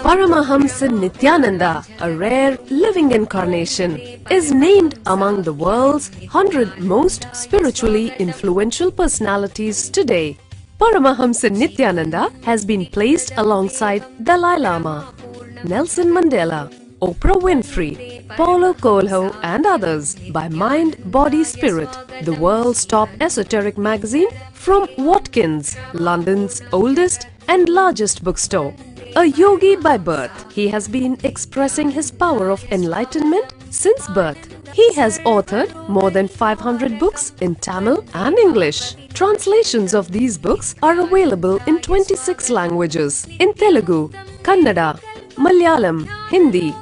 Paramahamsa Nithyananda, a rare living incarnation, is named among the world's 100 most spiritually influential personalities today. Paramahamsa Nithyananda has been placed alongside Dalai Lama, Nelson Mandela, Oprah Winfrey, Paulo Coelho and others by Mind, Body, Spirit, the world's top esoteric magazine from Watkins, London's oldest and largest bookstore. A yogi by birth, he has been expressing his power of enlightenment since birth. He has authored more than 500 books in Tamil and English. Translations of these books are available in 26 languages in Telugu, Kannada, Malayalam, Hindi,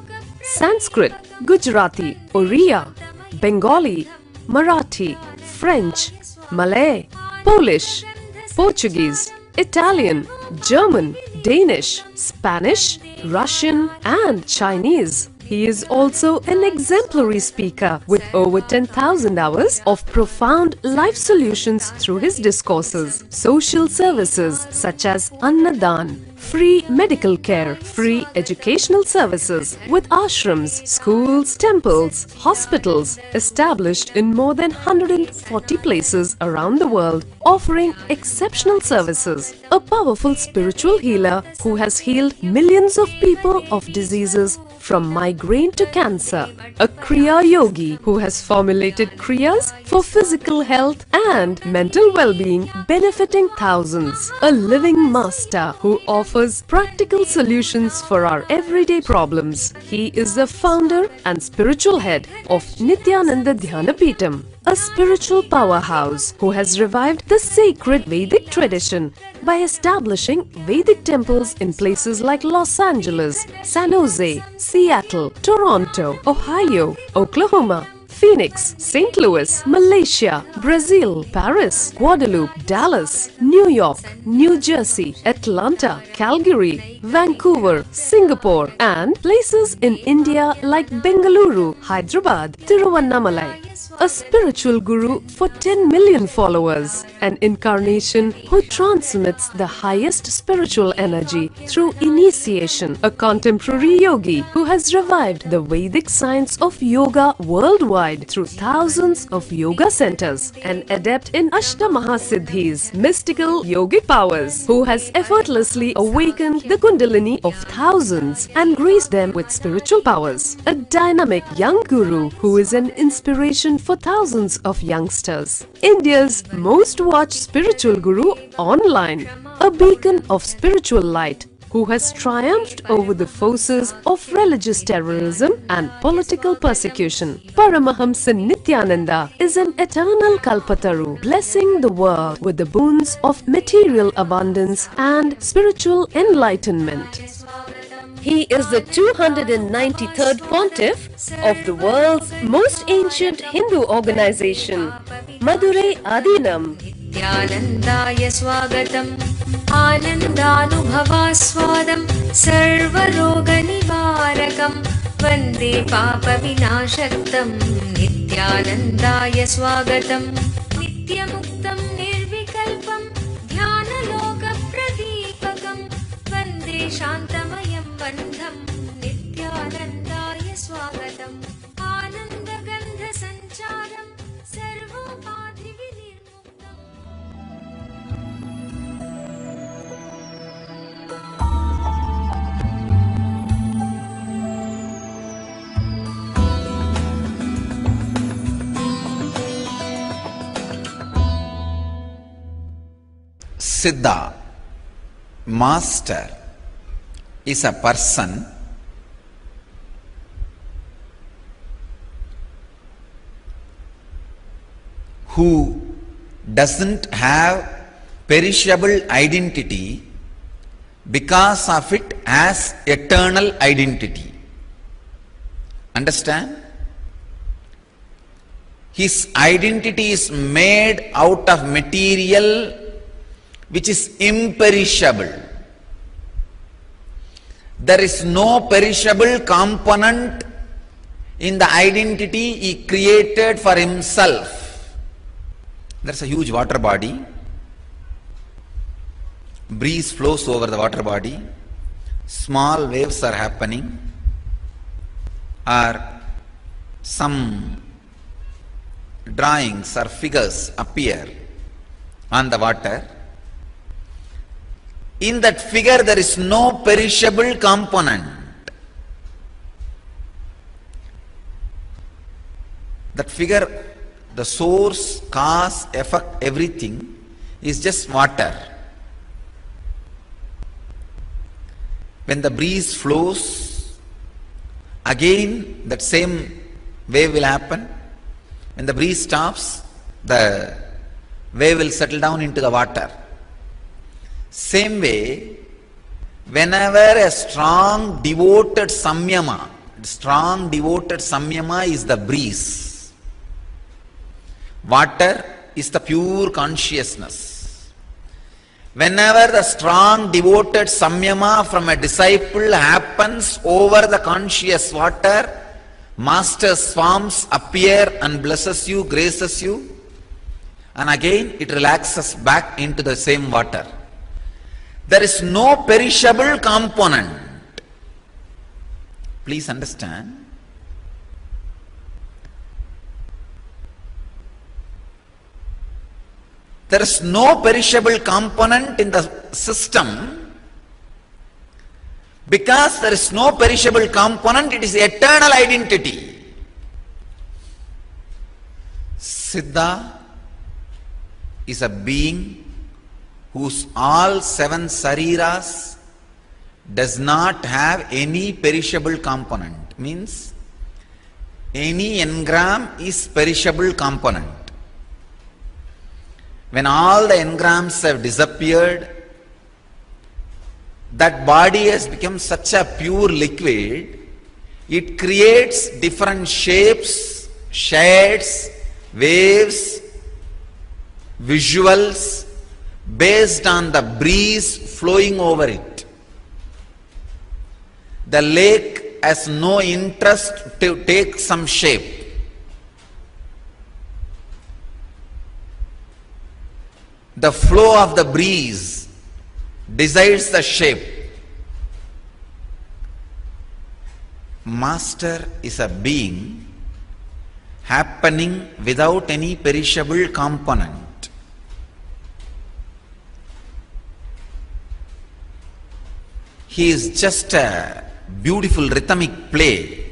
Sanskrit, Gujarati, Oriya, Bengali, Marathi, French, Malay, Polish, Portuguese, Italian, German, Danish, Spanish, Russian and Chinese. He is also an exemplary speaker with over 10,000 hours of profound life solutions through his discourses. Social services such as Annadan, free medical care, free educational services with ashrams, schools, temples, hospitals established in more than 140 places around the world, offering exceptional services. A powerful spiritual healer who has healed millions of people of diseases from migraine to cancer. A Kriya Yogi who has formulated Kriyas for physical health and mental well-being, benefiting thousands. A living master who offers practical solutions for our everyday problems. He is the founder and spiritual head of Nithyananda Dhyanapeetham, a spiritual powerhouse who has revived the sacred Vedic tradition by establishing Vedic temples in places like Los Angeles, San Jose, Seattle, Toronto, Ohio, Oklahoma, Phoenix, St. Louis, Malaysia, Brazil, Paris, Guadeloupe, Dallas, New York, New Jersey, Atlanta, Calgary, Vancouver, Singapore, and places in India like Bengaluru, Hyderabad, Tiruvannamalai. A spiritual guru for 10 million followers, an incarnation who transmits the highest spiritual energy through initiation, a contemporary yogi who has revived the Vedic science of yoga worldwide through thousands of yoga centers, an adept in Ashtamaha-siddhis, mystical yogic powers, who has effortlessly awakened the Kundalini of thousands and graced them with spiritual powers, a dynamic young guru who is an inspiration for thousands of youngsters, India's most watched spiritual guru online, a beacon of spiritual light who has triumphed over the forces of religious terrorism and political persecution. Paramahamsa Nithyananda is an eternal Kalpataru, blessing the world with the boons of material abundance and spiritual enlightenment. He is the 293rd Pontiff of the world's most ancient Hindu organization, Madurai Adinam. Nithyanandaya swagatam, anandanubhavaswadam, sarvaroga nivarakam, vande papa vinashaktam. Nithyanandaya swagatam, nityamuktam nirvikalpam, dhyanaloka pradipakam, vande shantamayam bandham. Nithyanandaya swagatam, anandagandha sancharam, sarvopadhi vinirmuktam. Siddha, master, is a person who doesn't have perishable identity because of it has eternal identity. Understand? His identity is made out of material which is imperishable. There is no perishable component in the identity he created for himself. There's a huge water body. breeze flows over the water body, small waves are happening, or some drawings or figures appear on the water. In that figure there is no perishable component. That figure, the source, cause, effect, everything is just water. When the breeze flows, again that same wave will happen. When the breeze stops, the wave will settle down into the water. Same way, whenever a strong devoted samyama is the breeze. Water is the pure consciousness. Whenever the strong devoted samyama from a disciple happens over the conscious water, Master's forms appear and blesses you, graces you, and again it relaxes back into the same water. There is no perishable component. Please understand. There is no perishable component in the system. Because there is no perishable component, it is eternal identity. Siddha is a being whose all 7 sariras does not have any perishable component. Means any engram is perishable component. When all the engrams have disappeared, that body has become such a pure liquid, it creates different shapes, shades, waves, visuals based on the breeze flowing over it. The lake has no interest to take some shape. The flow of the breeze decides the shape. Master is a being happening without any perishable component. He is just a beautiful rhythmic play.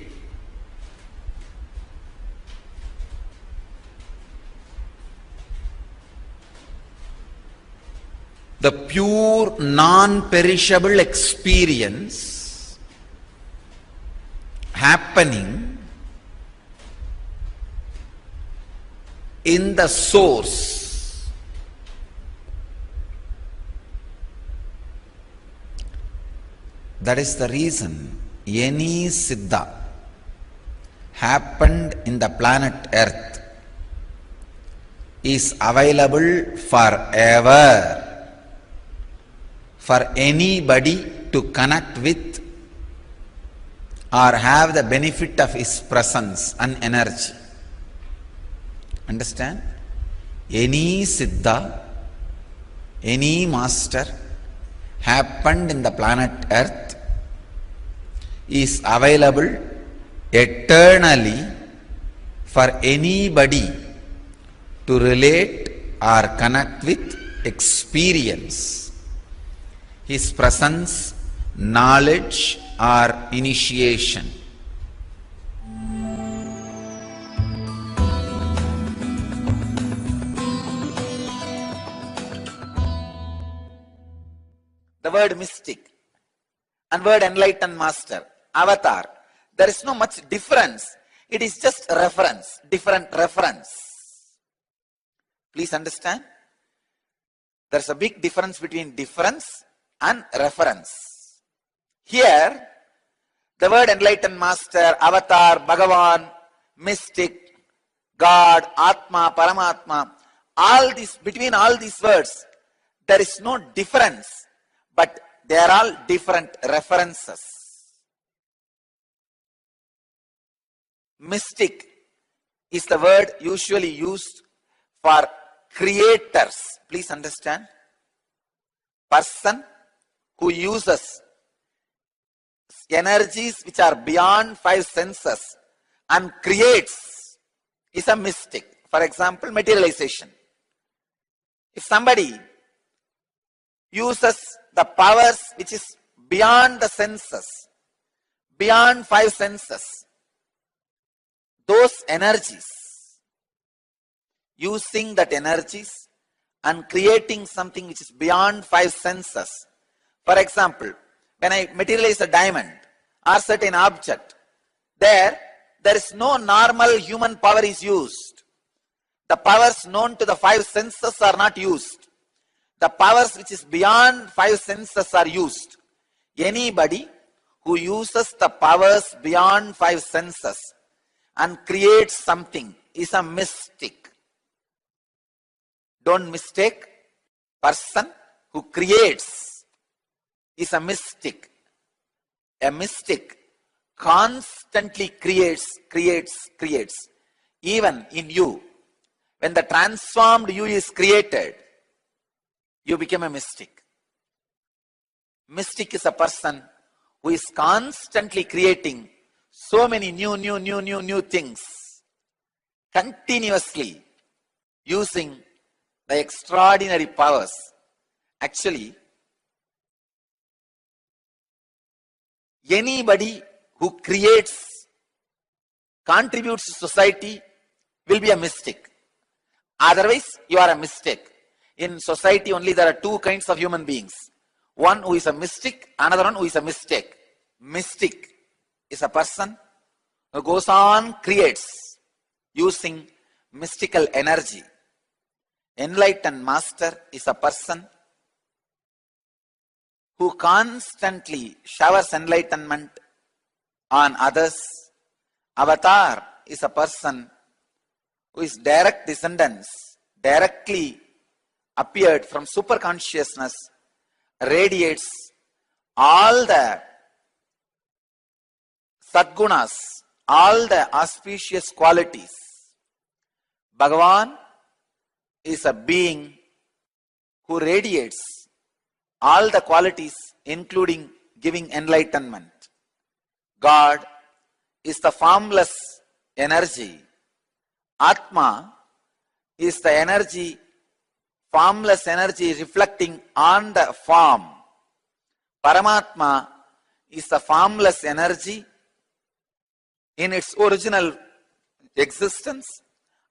The pure non-perishable experience happening in the source. That is the reason any Siddha happened in the planet Earth is available forever for anybody to connect with or have the benefit of his presence and energy. Understand? Any Siddha, any master happened in the planet Earth is available eternally for anybody to relate or connect with, experience his presence, knowledge or initiation. The word mystic and word enlightened master, avatar, there is no much difference. It is just reference, different reference. Please understand. There is a big difference between difference and reference. Here, the word enlightened master, avatar, Bhagavan, mystic, God, Atma, Paramatma, all these, between all these words, there is no difference, but they are all different references. Mystic is the word usually used for creators. Please understand. person who uses energies which are beyond five senses and creates is a mystic. For example, materialization. If somebody uses the powers which is beyond the senses, beyond five senses, those energies, using that energies and creating something which is beyond five senses. For example, when I materialize a diamond or certain object, there is no normal human power is used. The powers known to the five senses are not used. The powers which is beyond five senses are used. Anybody who uses the powers beyond five senses and creates something is a mystic. Don't mistake. Person who creates is a mystic. A mystic constantly creates. Even in you, when the transformed you is created, you become a mystic. Mystic is a person who is constantly creating so many new things, continuously using the extraordinary powers. Actually, anybody who creates, contributes to society will be a mystic. Otherwise, you are a mistake. In society only there are two kinds of human beings. One who is a mystic, another one who is a mistake. Mystic is a person who goes on, creates, using mystical energy. Enlightened master is a person who constantly showers enlightenment on others. Avatar is a person who is direct descendants, directly appeared from superconsciousness, radiates all the sadgunas, all the auspicious qualities. Bhagavan is a being who radiates all the qualities, including giving enlightenment. God is the formless energy. Atma is the energy, formless energy reflecting on the form. Paramatma is the formless energy in its original existence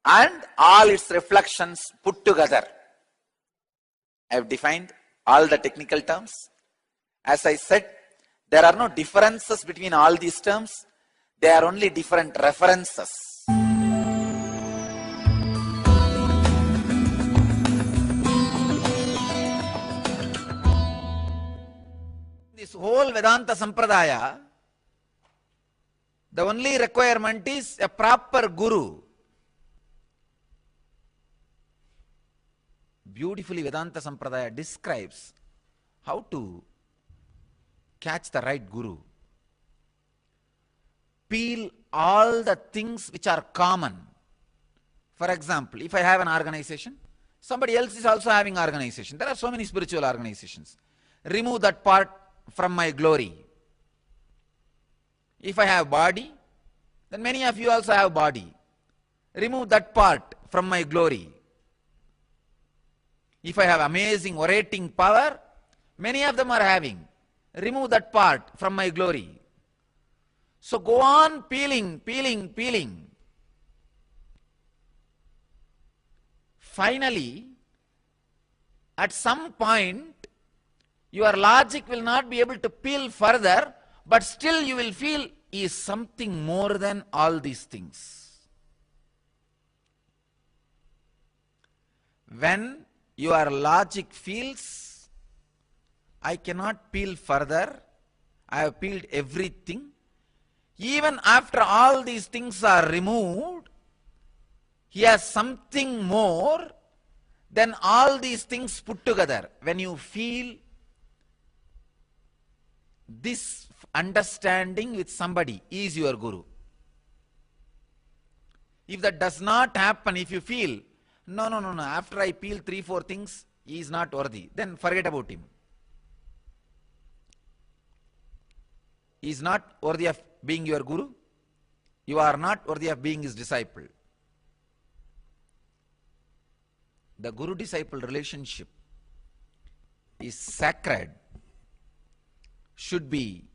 and all its reflections put together. I have defined all the technical terms. As I said, there are no differences between all these terms. They are only different references. This whole Vedanta Sampradaya, the only requirement is a proper guru. Beautifully Vedanta Sampradaya describes how to catch the right guru. Peel all the things which are common. For example, if I have an organization, somebody else is also having organization. There are so many spiritual organizations. Remove that part from my glory. If I have body, then many of you also have body. Remove that part from my glory. If I have amazing orating power, many of them are having. Remove that part from my glory. So go on peeling. Finally, at some point, your logic will not be able to peel further, but still you will feel is something more than all these things. When your logic feels, I cannot peel further, I have peeled everything, even after all these things are removed, he has something more than all these things put together. When you feel this understanding with somebody is your guru. If that does not happen, if you feel, no, after I peel 3-4 things, he is not worthy, then forget about him. he is not worthy of being your guru. You are not worthy of being his disciple. The guru-disciple relationship is sacred, should be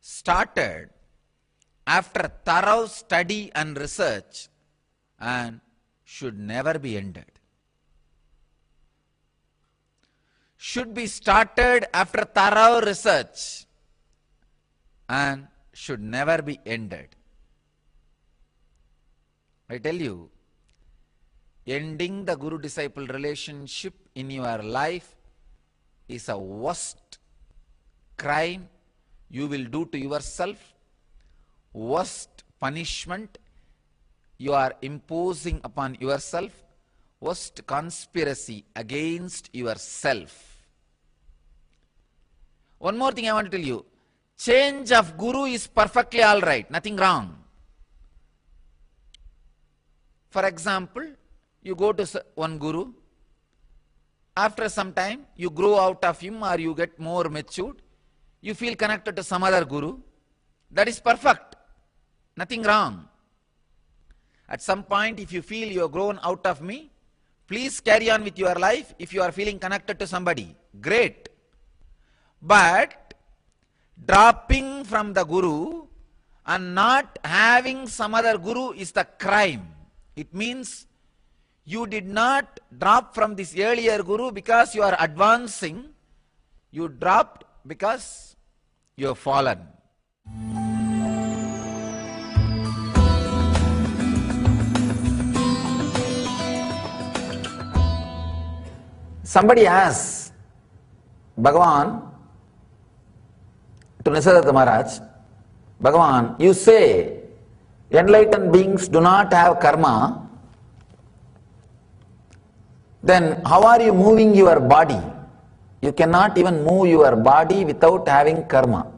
started after thorough study and research and should never be ended. Should be started after thorough research and should never be ended. I tell you, ending the guru-disciple relationship in your life is a worst crime you will do to yourself, worst punishment you are imposing upon yourself, worst conspiracy against yourself. One more thing I want to tell you, change of guru is perfectly all right, nothing wrong. For example, you go to one guru, after some time you grow out of him or you get more matured, you feel connected to some other guru, that is perfect, nothing wrong. At some point if you feel you have grown out of me, please carry on with your life. If you are feeling connected to somebody, great. But dropping from the guru and not having some other guru is the crime. It means you did not drop from this earlier guru because you are advancing. You dropped because you have fallen. Somebody asks Bhagavan to Nithyananda Maharaj, Bhagavan, you say enlightened beings do not have karma, then how are you moving your body? You cannot even move your body without having karma.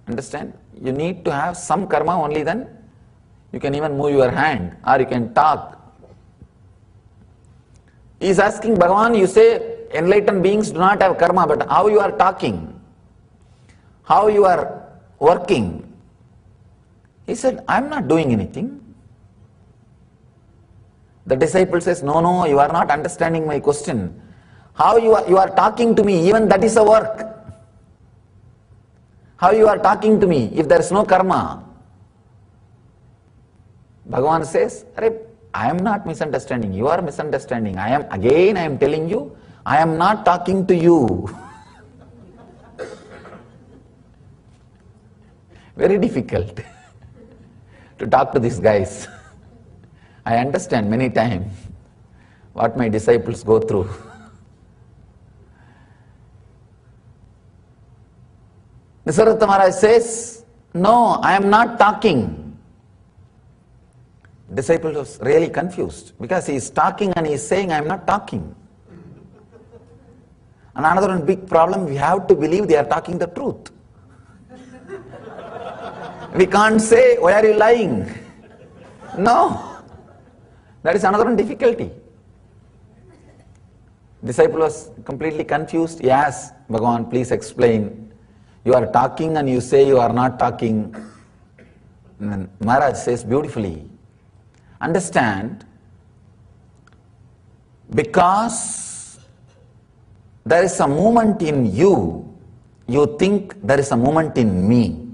Understand? You need to have some karma, only then you can even move your hand or you can talk. He is asking Bhagavan, you say enlightened beings do not have karma, but how you are talking? How you are working? He said, I am not doing anything. The disciple says, no, you are not understanding my question. How you are talking to me, even that is a work. How you are talking to me if there is no karma? Bhagavan says, I am not misunderstanding, you are misunderstanding. I am telling you, I am not talking to you. Very difficult to talk to these guys. I understand many times what my disciples go through. Nithyananda Maharaj says, no, I am not talking. Disciple was really confused because he is talking and he is saying, I am not talking. And another one big problem, we have to believe they are talking the truth. We can't say, why are you lying? No. That is another one difficulty. Disciple was completely confused. He asked, Bhagavan, please explain. You are talking and you say you are not talking. And then Maharaj says beautifully, understand, because there is a movement in you, you think there is a movement in me.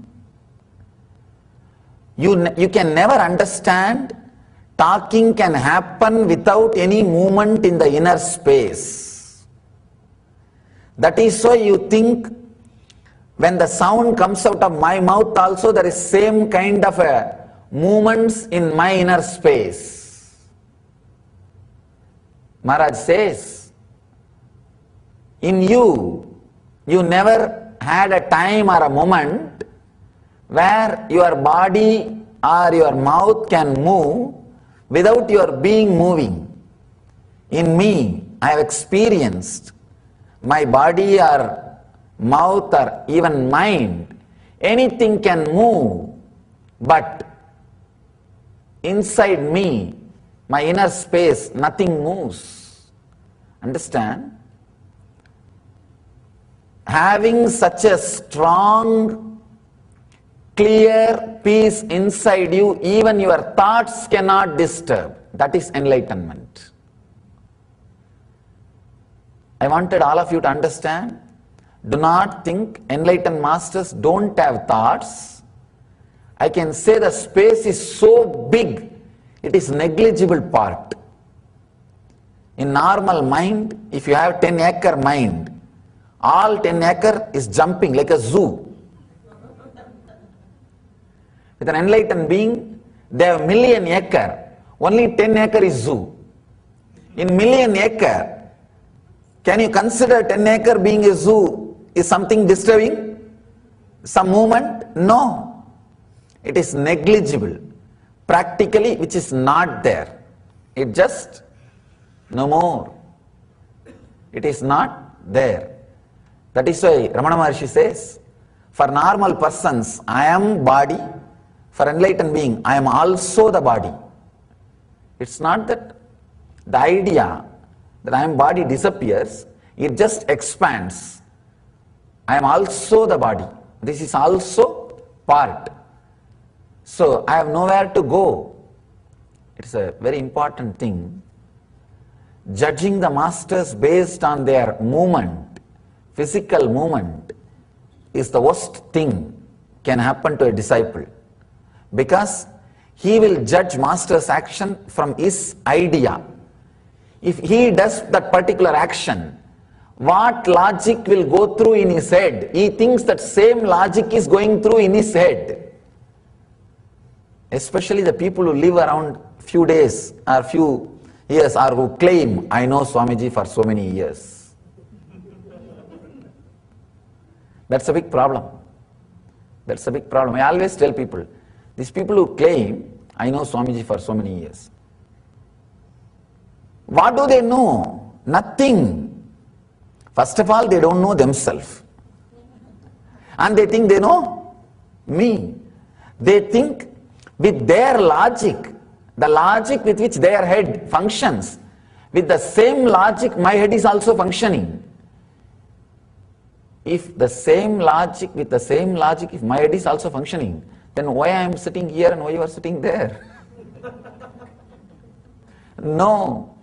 You can never understand talking can happen without any movement in the inner space. That is why you think when the sound comes out of my mouth also there is same kind of a movements in my inner space. Maharaj says, in you never had a time or a moment where your body or your mouth can move without your being moving. In me, I have experienced my body or mouth or even mind, anything can move, but inside me, my inner space, nothing moves. Understand? having such a strong, clear peace inside you, even your thoughts cannot disturb. That is enlightenment. I wanted all of you to understand, do not think enlightened masters don't have thoughts. I can say the space is so big, it is negligible part. In normal mind, if you have 10-acre mind, all 10 acre is jumping like a zoo. With an enlightened being, they have 1,000,000 acre, only 10 acre is zoo. In 1,000,000 acre, can you consider 10 acre being a zoo is something disturbing? Some movement? No. It is negligible. Practically, which is not there. It just, no more. It is not there. That is why Ramana Maharshi says, for normal persons, I am body. For enlightened being, I am also the body. It's not that the idea that I am body disappears, it just expands. I am also the body. This is also part. So I have nowhere to go. It's a very important thing. Judging the masters based on their movement, physical movement, is the worst thing can happen to a disciple. Because he will judge master's action from his idea. If he does that particular action, what logic will go through in his head? He thinks that same logic is going through in his head. Especially the people who live around few days or few years, or who claim, I know Swamiji for so many years. That's a big problem. That's a big problem. I always tell people, these people who claim, I know Swamiji for so many years. What do they know? Nothing. First of all, they don't know themselves. And they think they know me. They think with their logic, the logic with which their head functions, with the same logic, my head is also functioning. If the same logic, with the same logic, if my head is also functioning, then why I am sitting here and why you are sitting there? No.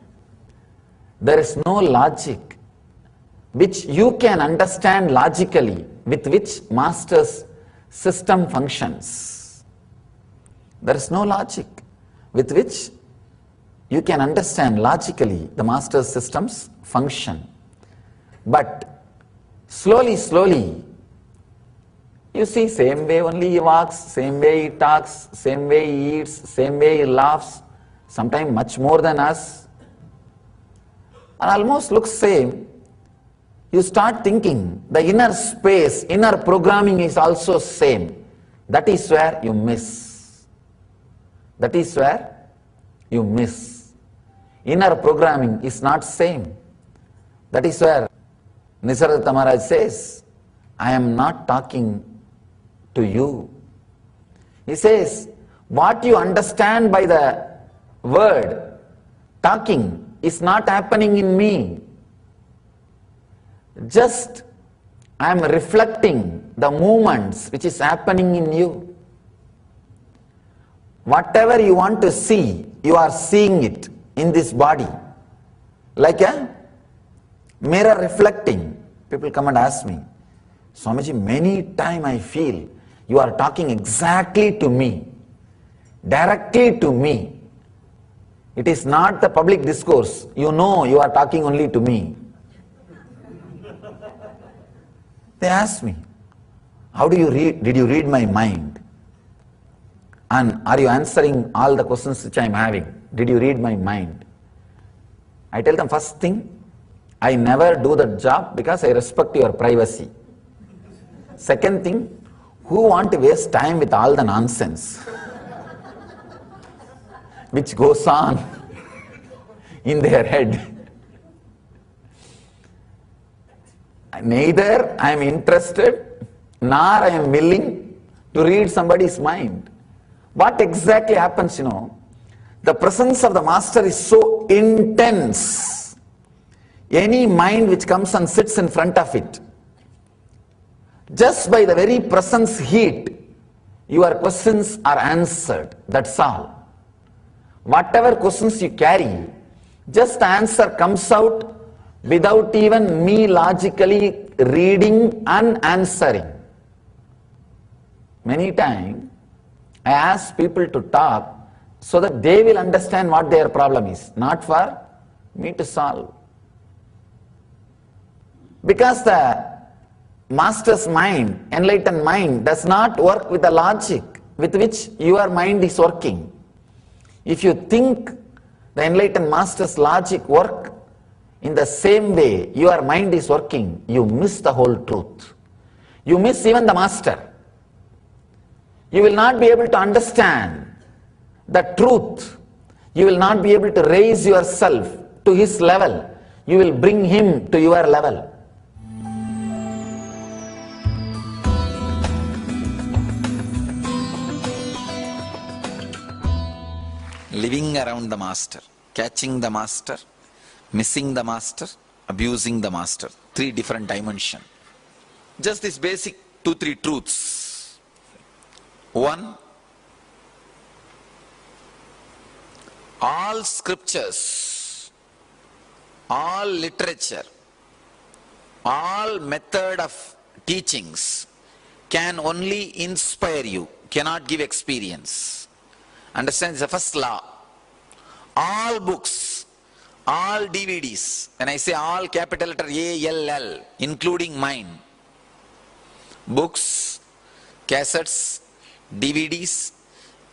There is no logic which you can understand logically with which master's system functions. There is no logic with which you can understand logically the master's system's function. But slowly, slowly, you see, same way only he walks, same way he talks, same way he eats, same way he laughs, sometimes much more than us, and almost looks same. You start thinking the inner space, inner programming is also same. That is where you miss. That is where you miss. Inner programming is not same. That is where Nisargadatta Maharaj says, I am not talking to you. He says, what you understand by the word talking is not happening in me. Just I am reflecting the movements which is happening in you. Whatever you want to see, you are seeing it in this body. Like a mirror reflecting. People come and ask me, Swamiji, many times I feel you are talking exactly to me, directly to me. It is not the public discourse. You know you are talking only to me. They ask me, how do you read? Did you read my mind? And are you answering all the questions which I am having? Did you read my mind? I tell them, first thing, I never do that job because I respect your privacy. Second thing, who want to waste time with all the nonsense which goes on in their head? Neither I am interested nor I am willing to read somebody's mind. What exactly happens, the presence of the master is so intense. Any mind which comes and sits in front of it, Just by the very presence heat, your questions are answered. That's all. Whatever questions you carry, just the answer comes out without even me logically reading and answering. Many times, I ask people to talk so that they will understand what their problem is, not for me to solve. Because the master's mind, enlightened mind, does not work with the logic with which your mind is working. If you think the enlightened master's logic work in the same way your mind is working, you miss the whole truth. You miss even the master. You will not be able to understand the truth. You will not be able to raise yourself to his level. You will bring him to your level. Living around the master, catching the master, missing the master, abusing the master. 3 different dimensions. Just this basic 2-3 truths. 1, all scriptures, all literature, all method of teachings can only inspire you, cannot give experience. Understand? It's the first law. All books, all DVDs, when I say all, capital letter ALL, including mine, books, cassettes, DVDs,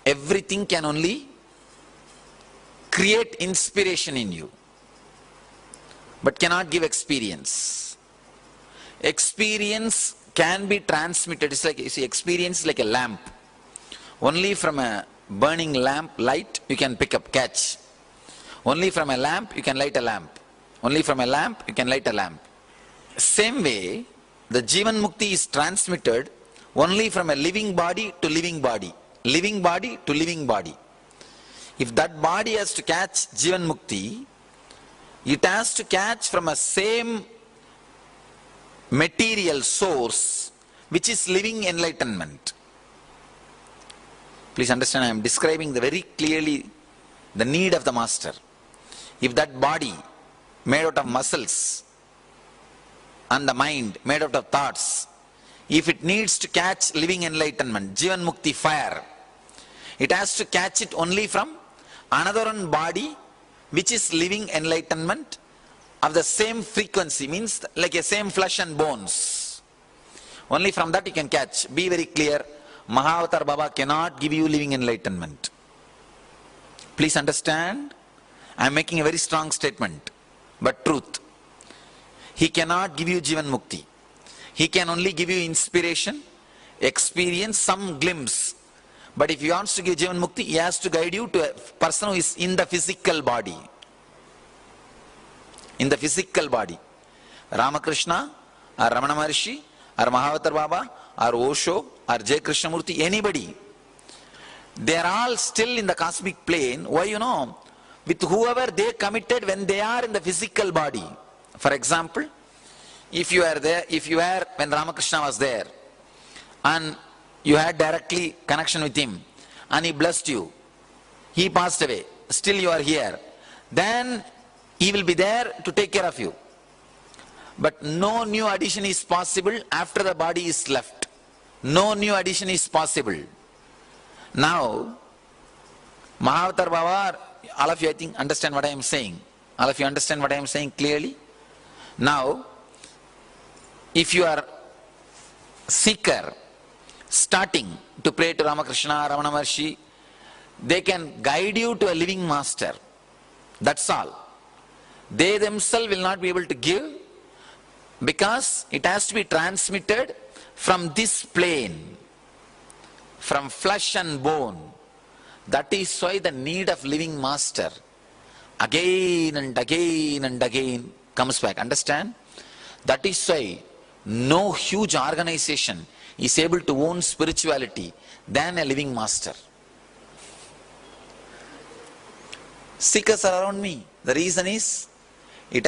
everything can only create inspiration in you, but cannot give experience. Experience can be transmitted. It's like, you see, experience is like a lamp. Only from a burning lamp light you can pick up, catch. Only from a lamp you can light a lamp. Only from a lamp you can light a lamp. Same way, the Jivan Mukti is transmitted only from a living body to living body. Living body to living body. If that body has to catch Jivan Mukti, it has to catch from a same material source which is living enlightenment. Please understand, I am describing very clearly the need of the master. If that body made out of muscles and the mind made out of thoughts, if it needs to catch living enlightenment, Jivan Mukti fire, it has to catch it only from another one body which is living enlightenment of the same frequency, means like a same flesh and bones. Only from that you can catch. Be very clear, Mahavatar Baba cannot give you living enlightenment. Please understand, I am making a very strong statement, but truth. He cannot give you Jivan Mukti. He can only give you inspiration, experience, some glimpse. But if he wants to give Jivan Mukti, he has to guide you to a person who is in the physical body. In the physical body. Ramakrishna, or Ramana Maharshi, or Mahavatar Baba, or Osho, or J. Krishnamurti, anybody. They are all still in the cosmic plane. Why, you know? With whoever they committed when they are in the physical body. For example, if you are there, if you were when Ramakrishna was there, and you had directly connection with him, and he blessed you, he passed away, still you are here, then he will be there to take care of you. But no new addition is possible after the body is left. No new addition is possible. Now, Mahavatar Baba, all of you I think understand what I am saying. All of you understand what I am saying clearly? Now, if you are seeker, starting to pray to Ramakrishna, Ramana Maharshi, they can guide you to a living master. That's all. They themselves will not be able to give, because it has to be transmitted from this plane, from flesh and bone. That is why the need of living master again and again and again comes back. Understand? That is why no huge organization is able to own spirituality than a living master. Seekers are around me. The reason is, it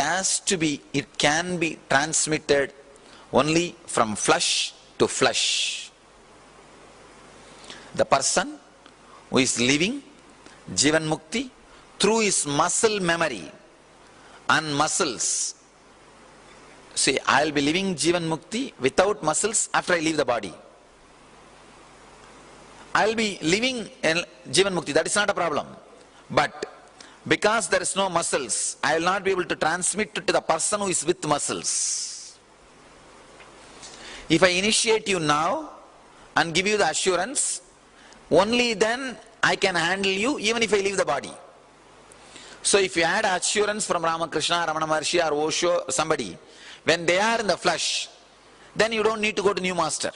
can be transmitted only from flesh to flesh. The person who is living Jivan Mukti through his muscle memory and muscles. See, I'll be living Jivan Mukti without muscles after I leave the body. I'll be living in Jivan Mukti, that is not a problem. But because there is no muscles, I will not be able to transmit it to the person who is with muscles. If I initiate you now and give you the assurance, only then I can handle you even if I leave the body. So if you had assurance from Ramakrishna, Ramana Maharshi or Osho, somebody, when they are in the flesh, then you don't need to go to new master.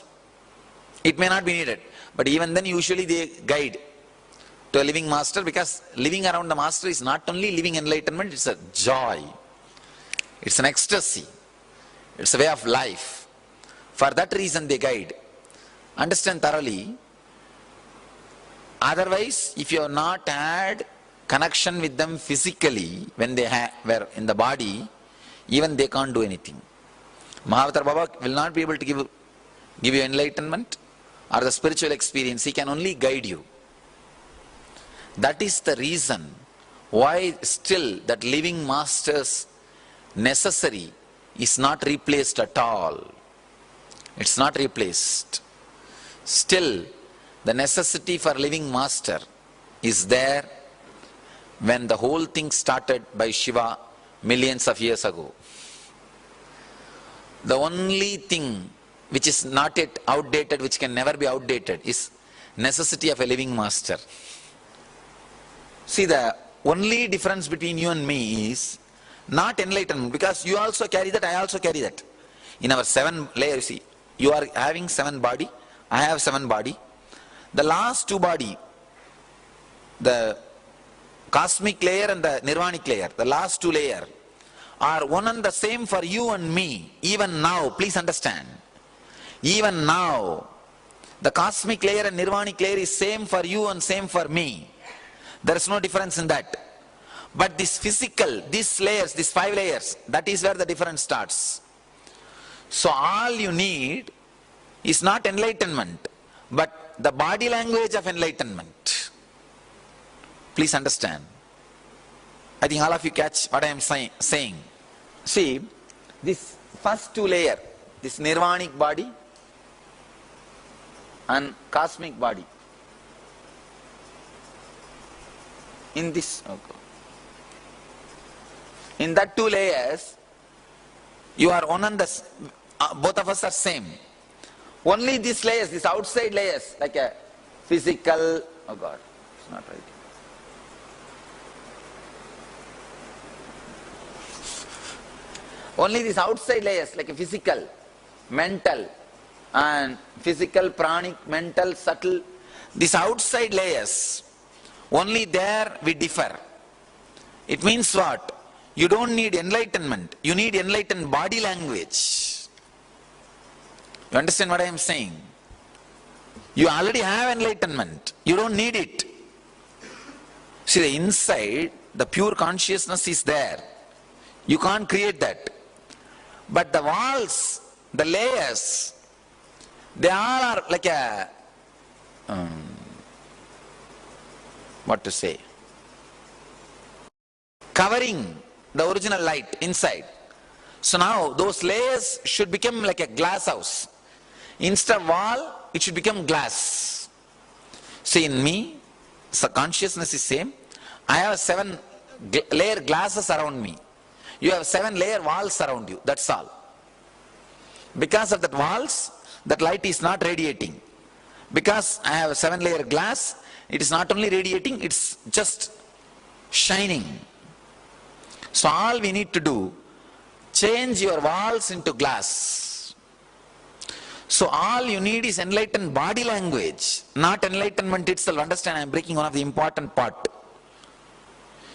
It may not be needed. But even then usually they guide to a living master, because living around the master is not only living enlightenment, it's a joy. It's an ecstasy. It's a way of life. For that reason they guide. Understand thoroughly. Otherwise, if you have not had connection with them physically, when they were in the body, even they can't do anything. Mahavatar Baba will not be able to give you enlightenment or the spiritual experience. He can only guide you. That is the reason why still that living master's necessary is not replaced at all. It's not replaced. Still, the necessity for living master is there when the whole thing started by Shiva millions of years ago. The only thing which is not yet outdated, which can never be outdated, is necessity of a living master. See, the only difference between you and me is not enlightenment, because you also carry that, I also carry that. In our 7 layers, see, you are having 7 body, I have 7 body. The last 2 body, the cosmic layer and the nirvanic layer, the last 2 layers are one and the same for you and me, even now. Please understand. Even now, the cosmic layer and nirvanic layer is same for you and same for me. There is no difference in that. But this physical, these layers, these 5 layers, that is where the difference starts. So all you need is not enlightenment, but the body language of enlightenment. Please understand. I think all of you catch what I am saying. See, this first 2 layers, this nirvanic body and cosmic body. In this, in that 2 layers, you are one and the, both of us are same. Only these layers, these outside layers, like a physical, oh God, it's not right. Only these outside layers, like a physical, mental, and physical, pranic, mental, subtle, these outside layers, only there we differ. It means what? You don't need enlightenment, you need enlightened body language. You understand what I am saying? You already have enlightenment, you don't need it. See, the inside, the pure consciousness is there. You can't create that. But the walls, the layers, they all are like a, what to say, covering the original light inside. So now those layers should become like a glass house. Instead of wall, it should become glass. See, in me, so consciousness is same. I have 7 layer glasses around me. You have 7 layer walls around you, that's all. Because of that walls, that light is not radiating. Because I have a 7 layer glass, it is not only radiating, it's just shining. So all we need to do, change your walls into glass. So all you need is enlightened body language, not enlightenment itself. Understand, I am breaking one of the important part.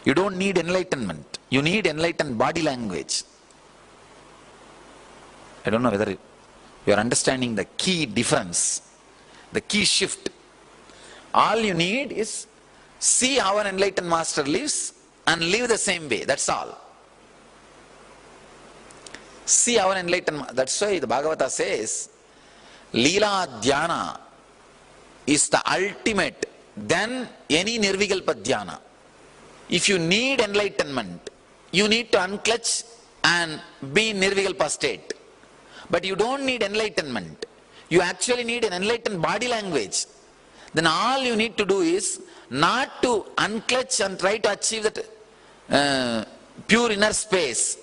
You don't need enlightenment. You need enlightened body language. I don't know whether you are understanding the key difference, the key shift. All you need is see how an enlightened master lives and live the same way. That's all. See how an enlightened, that's why the Bhagavata says, Leela Dhyana is the ultimate than any Nirvikalpa Dhyana. If you need enlightenment, you need to unclutch and be in Nirvikalpa state. But you don't need enlightenment. You actually need an enlightened body language. Then all you need to do is not to unclutch and try to achieve that pure inner space.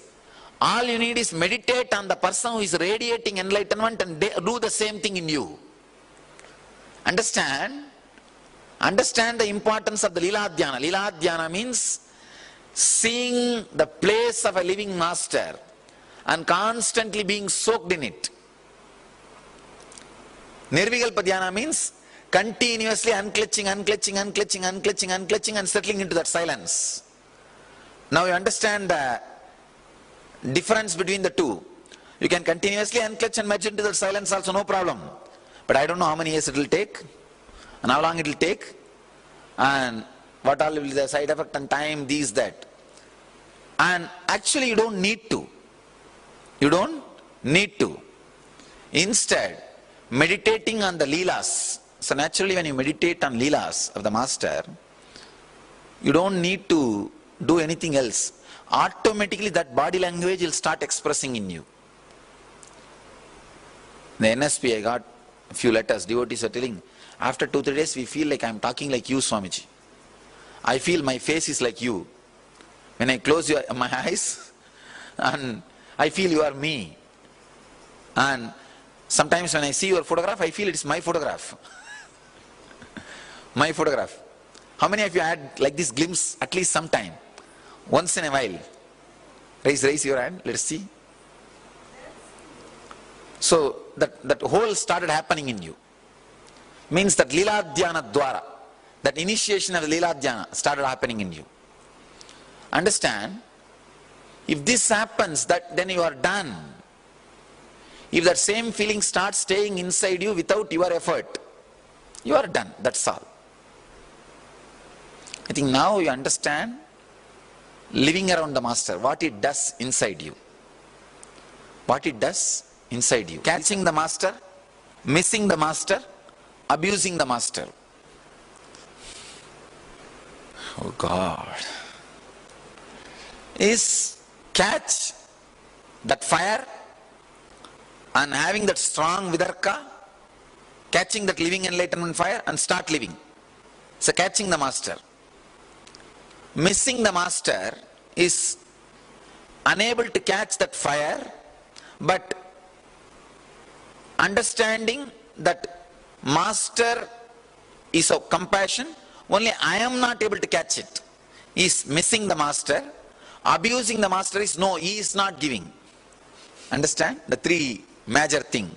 All you need is meditate on the person who is radiating enlightenment and do the same thing in you. Understand? Understand the importance of the Leela Dhyana. Leela Dhyana means seeing the place of a living master and constantly being soaked in it. Nirvikalpa Dhyana means continuously unclutching and settling into that silence. Now you understand the difference between the two. You can continuously unclutch and merge into that silence also, no problem. But I don't know how many years it will take and how long it will take and what all will be the side effect and time, these, that. And actually you don't need to. You don't need to. Instead, meditating on the Leelas. So naturally when you meditate on Leelas of the Master, you don't need to do anything else. Automatically that body language will start expressing in you. The NSP, I got a few letters, devotees are telling, after 2-3 days we feel like I'm talking like you, Swamiji. I feel my face is like you. When I close my eyes, and I feel you are me. And sometimes when I see your photograph, I feel it's my photograph. My photograph. How many of you had like this glimpse at least sometime? Once in a while. Raise your hand, let's see. So that whole started happening in you. Means that Leela Dhyana Dwara, that initiation of Leela Dhyana started happening in you. Understand? If this happens, then you are done. If that same feeling starts staying inside you without your effort, you are done. That's all. I think now you understand living around the Master, what it does inside you. What it does inside you. Catching the Master, missing the Master, abusing the Master. Oh God. Is catch that fire and having that strong vidarka, catching that living enlightenment fire and start living. So catching the Master. Missing the Master is unable to catch that fire, but understanding that Master is of compassion, only I am not able to catch it. He is missing the Master. Abusing the Master is no, he is not giving. Understand? The three major thing.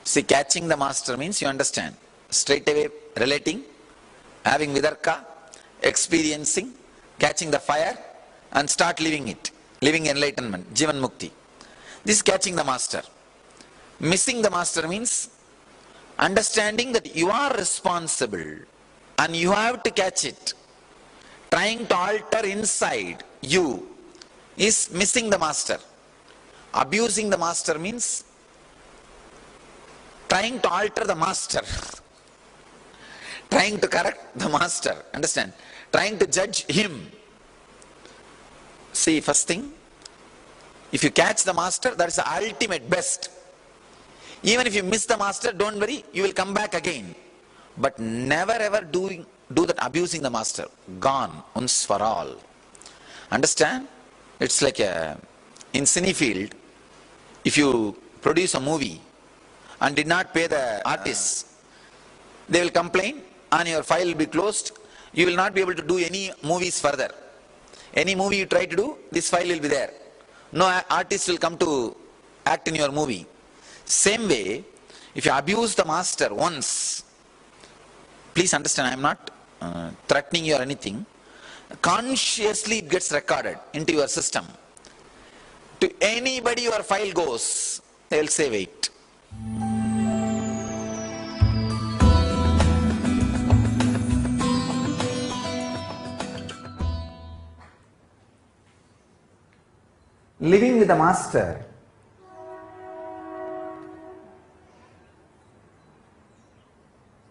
See, catching the Master means you understand. Straight away relating, having vidarka, experiencing, catching the fire and start living it. Living enlightenment, Jivan Mukti. This is catching the Master. Missing the Master means understanding that you are responsible and you have to catch it. Trying to alter inside you is missing the Master. Abusing the Master means trying to alter the Master. Trying to correct the Master. Understand? Trying to judge him. See, first thing, if you catch the Master, that is the ultimate best. Even if you miss the Master, don't worry, you will come back again. But never ever do that abusing the Master. Gone, once for all. Understand? It's like in Cinefield, if you produce a movie and did not pay the artists, they will complain and your file will be closed. You will not be able to do any movies further. Any movie you try to do, this file will be there. No artist will come to act in your movie. Same way, if you abuse the Master once, please understand, I am not threatening you or anything. Consciously it gets recorded into your system. To anybody your file goes, they will say wait. Living with the Master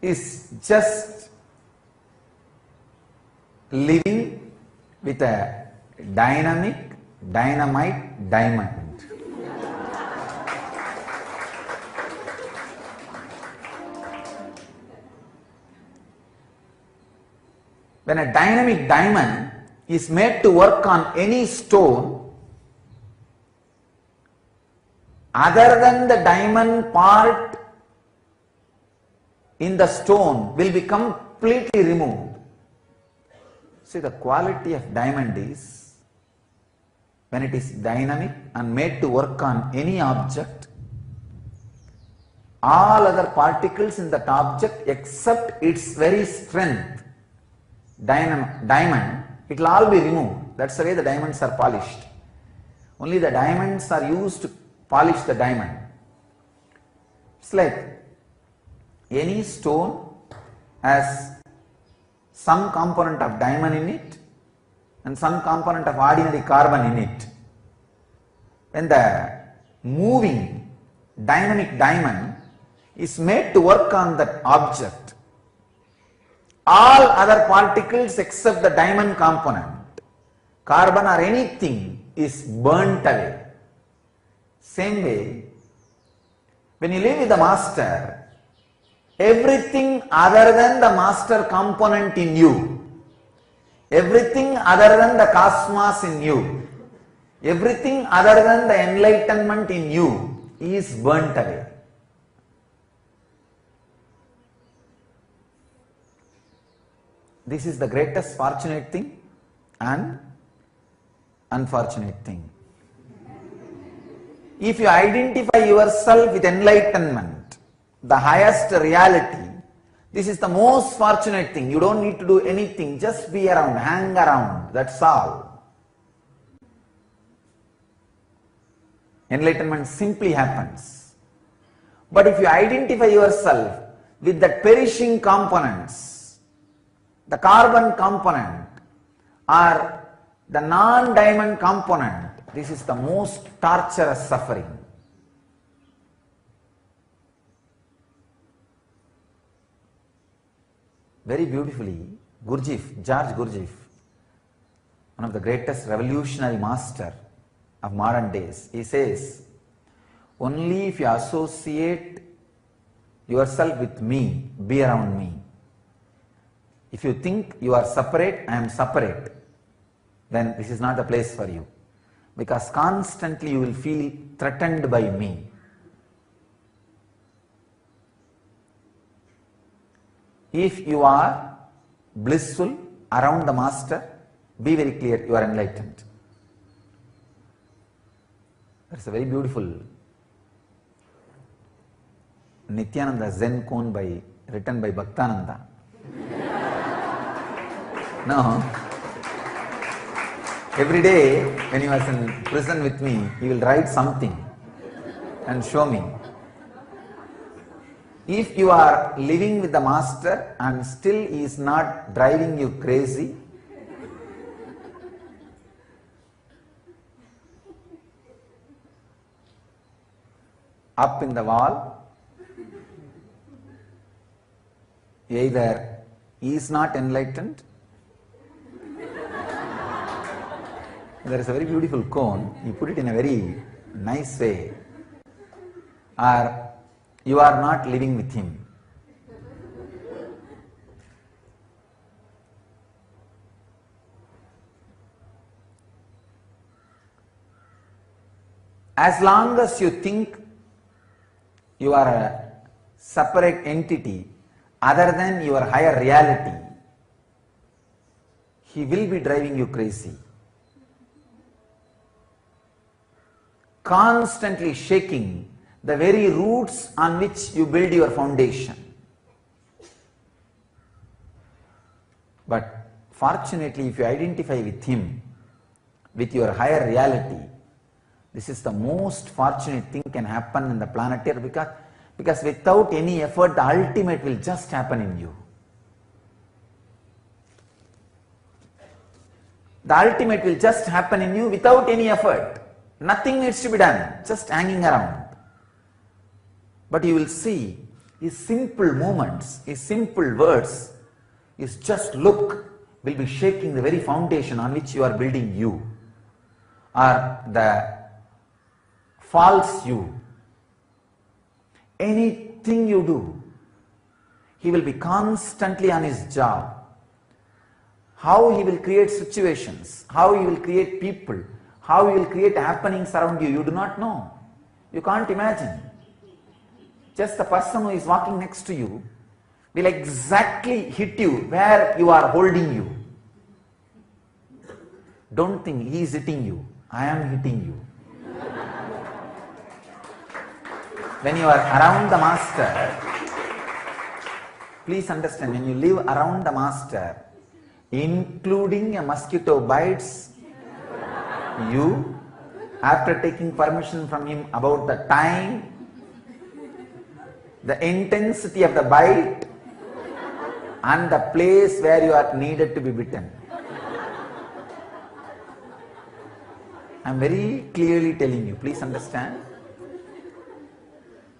is just living with a dynamic, dynamite diamond. When a dynamic diamond is made to work on any stone, other than the diamond part in the stone will be completely removed. See, the quality of diamond is, when it is dynamic and made to work on any object, all other particles in that object except its very strength, diamond, it will all be removed. That's the way the diamonds are polished. Only the diamonds are used to polish the diamond. It's like any stone has some component of diamond in it and some component of ordinary carbon in it. When the moving dynamic diamond is made to work on that object, all other particles except the diamond component, carbon or anything, is burnt away. Same way, when you live with the master, everything other than the master component in you, everything other than the cosmos in you, everything other than the enlightenment in you is burnt away. This is the greatest fortunate thing and unfortunate thing. If you identify yourself with enlightenment, the highest reality, this is the most fortunate thing. You don't need to do anything, just be around, hang around, that's all. Enlightenment simply happens. But if you identify yourself with the perishing components, the carbon component or the non-diamond component, this is the most torturous suffering. Very beautifully, George Gurdjieff, one of the greatest revolutionary master of modern days, he says, only if you associate yourself with me, be around me. If you think you are separate, I am separate, then this is not the place for you. Because constantly you will feel threatened by me. If you are blissful around the master, be very clear, you are enlightened. That's a very beautiful Nithyananda Zen koan written by Bhaktananda. No. Every day when he was in prison with me, he will write something and show me. If you are living with the master and still he is not driving you crazy, up in the wall, either he is not enlightened. There is a very beautiful koan, he put it in a very nice way, or you are not living with him. As long as you think you are a separate entity other than your higher reality, he will be driving you crazy. Constantly shaking the very roots on which you build your foundation. But fortunately, if you identify with him, with your higher reality, this is the most fortunate thing can happen in the planet Earth, because without any effort, the ultimate will just happen in you. The ultimate will just happen in you without any effort. Nothing needs to be done, just hanging around. But you will see, His simple movements, his simple words, his just look will be shaking the very foundation on which you are building you, or the false you. Anything you do, he will be constantly on his job. How he will create situations, how he will create people, how he will create happenings around you, you do not know. You can't imagine. Just the person who is walking next to you will exactly hit you where you are holding you. Don't think he is hitting you. I am hitting you. When you are around the master, please understand, when you live around the master, including a mosquito bites you, after taking permission from him about the time, the intensity of the bite, and the place where you are needed to be bitten. I am very clearly telling you, please understand.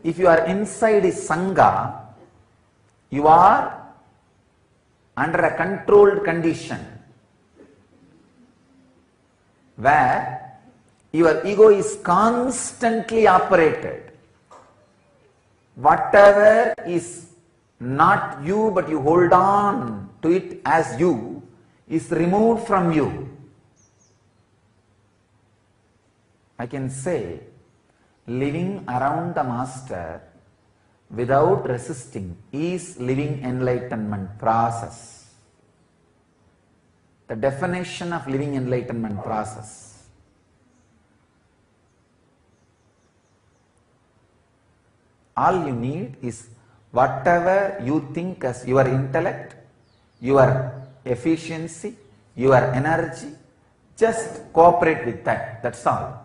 If you are inside his Sangha, you are under a controlled condition where your ego is constantly operated. Whatever is not you but you hold on to it as you is removed from you. I can say, living around the master without resisting is living enlightenment process. The definition of living enlightenment process. All you need is whatever you think as your intellect, your efficiency, your energy, just cooperate with that, that's all.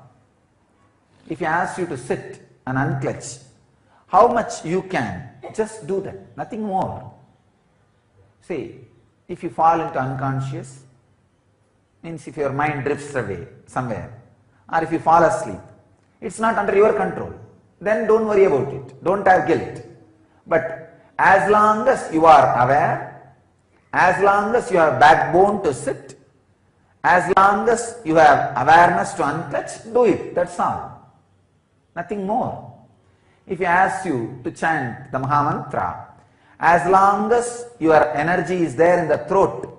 If he asks you to sit and unclench, how much you can, just do that, nothing more. See, if you fall into unconscious, means if your mind drifts away somewhere, or if you fall asleep, it's not under your control. Then don't worry about it, don't have guilt. But as long as you are aware, as long as you have backbone to sit, as long as you have awareness to unclench, do it, that's all. Nothing more. If he asks you to chant the Mahamantra, as long as your energy is there in the throat,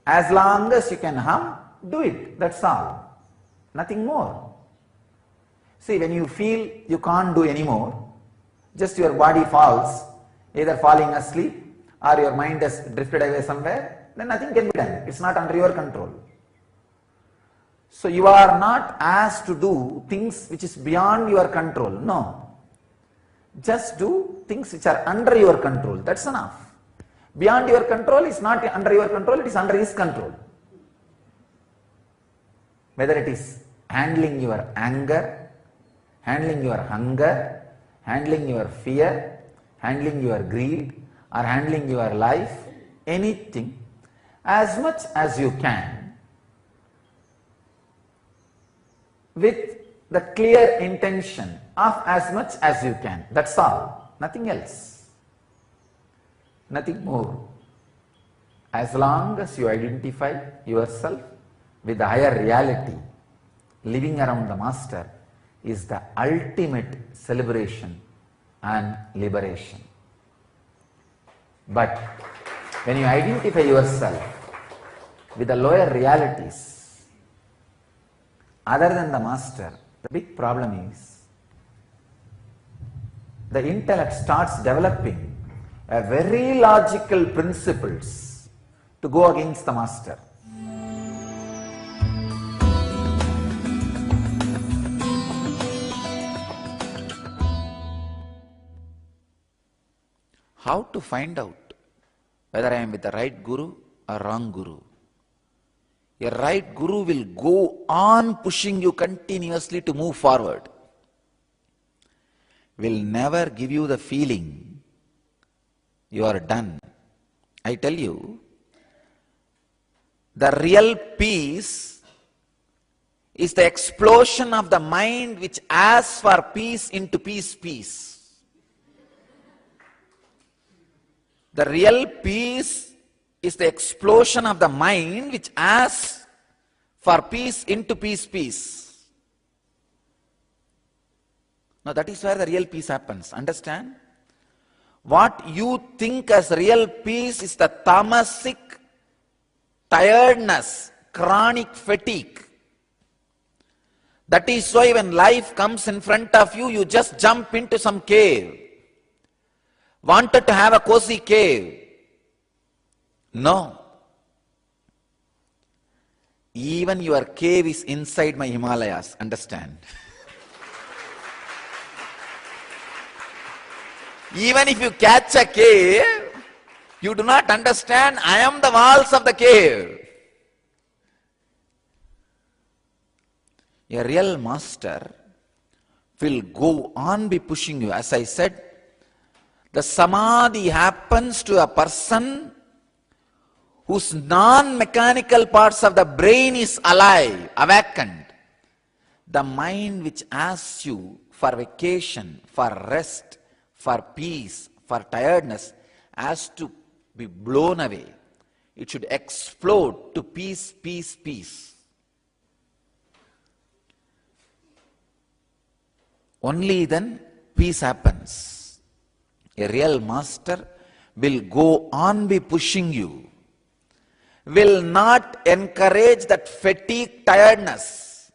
as long as you can hum, do it, that's all. Nothing more. See, when you feel you can't do anymore, just your body falls, either falling asleep or your mind has drifted away somewhere, then nothing can be done. It's not under your control. So you are not asked to do things which is beyond your control. No. Just do things which are under your control. That's enough. Beyond your control is not under your control, it is under his control. Whether it is handling your anger, handling your hunger, handling your fear, handling your greed, or handling your life, anything, as much as you can, with the clear intention of as much as you can. That's all. Nothing else. Nothing more. As long as you identify yourself with the higher reality, living around the master is the ultimate celebration and liberation. But when you identify yourself with the lower realities other than the master, the big problem is the intellect starts developing a very logical principles to go against the master. How to find out whether I am with the right guru or wrong guru? A right guru will go on pushing you continuously to move forward. Will never give you the feeling you are done. I tell you, the real peace is the explosion of the mind which asks for peace into peace, peace. The real peace is the explosion of the mind which asks for peace into peace. Now that is where the real peace happens. Understand? What you think as real peace is the tamasic tiredness, chronic fatigue. That is why when life comes in front of you, you just jump into some cave. Wanted to have a cozy cave. No. Even your cave is inside my Himalayas. Understand? Even if you catch a cave, you do not understand, I am the walls of the cave. A real master will go on be pushing you. As I said, the samadhi happens to a person whose non-mechanical parts of the brain is alive, awakened. The mind which asks you for vacation, for rest, for peace, for tiredness, has to be blown away. It should explode to peace, peace, peace. Only then peace happens. A real master will go on be pushing you, will not encourage that fatigue, tiredness.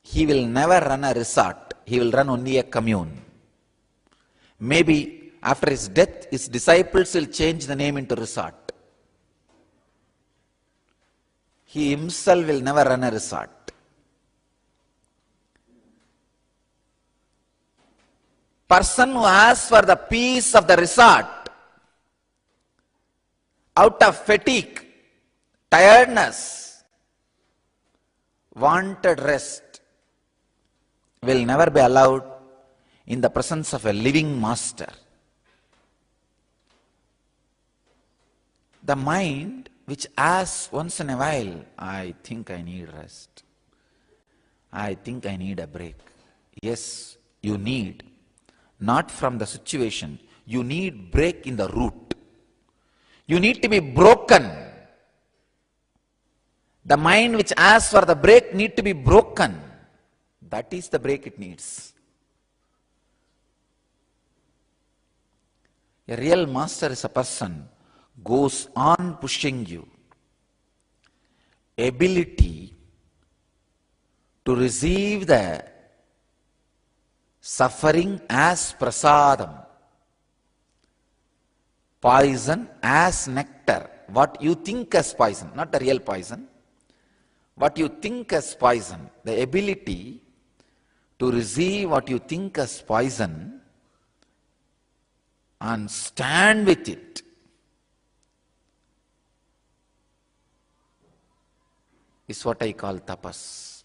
He will never run a resort. He will run only a commune. Maybe after his death, his disciples will change the name into resort. He himself will never run a resort. Person who asks for the peace of the resort, out of fatigue, tiredness, wanted rest, will never be allowed in the presence of a living master. The mind which asks once in a while, I think I need rest. I think I need a break. Yes, you need. Not from the situation. You need break in the root. You need to be broken. The mind which asks for the break need to be broken. That is the break it needs. A real master is a person goes on pushing you. Ability to receive the suffering as prasadam, poison as nectar. What you think as poison, not the real poison. What you think as poison, the ability to receive what you think as poison and stand with it is what I call tapas.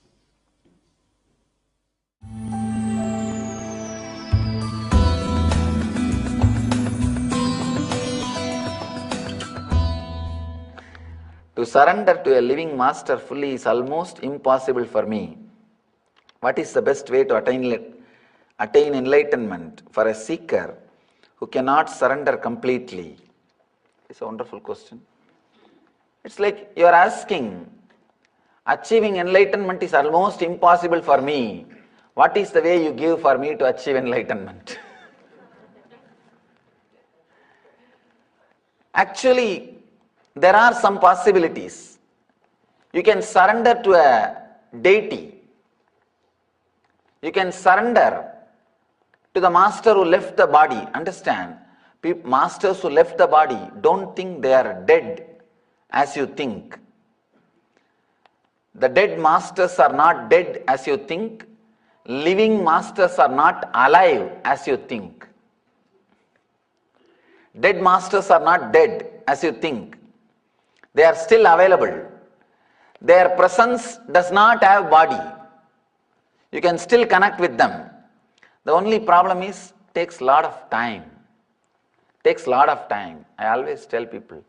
To surrender to a living master fully is almost impossible for me. What is the best way to attain enlightenment for a seeker who cannot surrender completely? It's a wonderful question. It's like you are asking, achieving enlightenment is almost impossible for me. What is the way you give for me to achieve enlightenment? Actually, there are some possibilities. You can surrender to a deity. You can surrender to the master who left the body. Understand? Masters who left the body don't think they are dead as you think. The dead masters are not dead as you think. Living masters are not alive as you think. Dead masters are not dead as you think. They are still available. Their presence does not have body. You can still connect with them. The only problem is, takes a lot of time. Takes a lot of time. I always tell people,